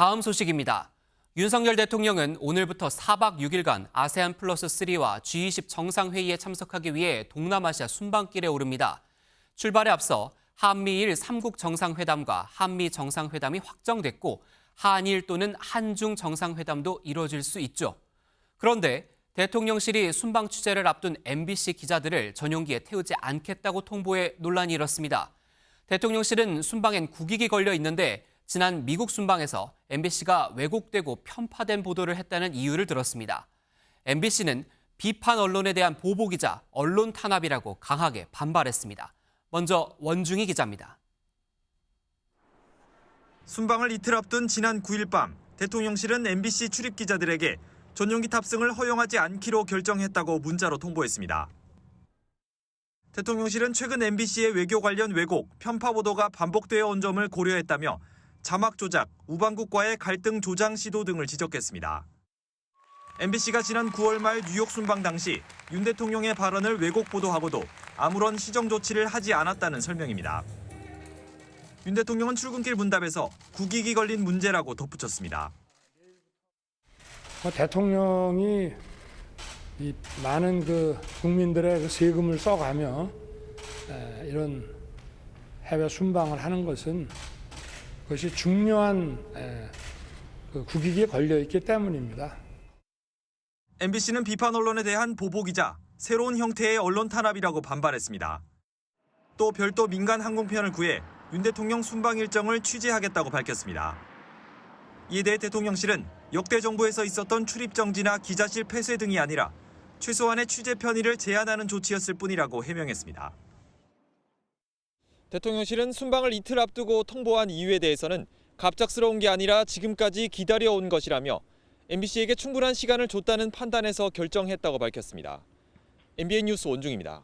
다음 소식입니다. 윤석열 대통령은 오늘부터 4박 6일간 아세안 플러스 3와 G20 정상회의에 참석하기 위해 동남아시아 순방길에 오릅니다. 출발에 앞서 한미일 3국 정상회담과 한미 정상회담이 확정됐고 한일 또는 한중 정상회담도 이뤄질 수 있죠. 그런데 대통령실이 순방 취재를 앞둔 MBC 기자들을 전용기에 태우지 않겠다고 통보해 논란이 일었습니다. 대통령실은 순방엔 국익이 걸려 있는데 지난 미국 순방에서 MBC가 왜곡되고 편파된 보도를 했다는 이유를 들었습니다. MBC는 비판 언론에 대한 보복이자 언론 탄압이라고 강하게 반발했습니다. 먼저 원중희 기자입니다. 순방을 이틀 앞둔 지난 9일 밤 대통령실은 MBC 출입 기자들에게 전용기 탑승을 허용하지 않기로 결정했다고 문자로 통보했습니다. 대통령실은 최근 MBC의 외교 관련 왜곡, 편파 보도가 반복되어 온 점을 고려했다며 자막 조작, 우방국과의 갈등 조장 시도 등을 지적했습니다. MBC가 지난 9월 말 뉴욕 순방 당시 윤 대통령의 발언을 왜곡 보도하고도 아무런 시정 조치를 하지 않았다는 설명입니다. 윤 대통령은 출근길 문답에서 국익이 걸린 문제라고 덧붙였습니다. 대통령이 이 많은 국민들의 세금을 써가며 이런 해외 순방을 하는 것은 그것이 중요한 국익에 걸려 있기 때문입니다. MBC는 비판 언론에 대한 보복이자 새로운 형태의 언론 탄압이라고 반발했습니다. 또 별도 민간 항공편을 구해 윤 대통령 순방 일정을 취재하겠다고 밝혔습니다. 이에 대해 대통령실은 역대 정부에서 있었던 출입 정지나 기자실 폐쇄 등이 아니라 최소한의 취재 편의를 제한하는 조치였을 뿐이라고 해명했습니다. 대통령실은 순방을 이틀 앞두고 통보한 이유에 대해서는 갑작스러운 게 아니라 지금까지 기다려온 것이라며 MBC에게 충분한 시간을 줬다는 판단에서 결정했다고 밝혔습니다. MBN 뉴스 원중입니다.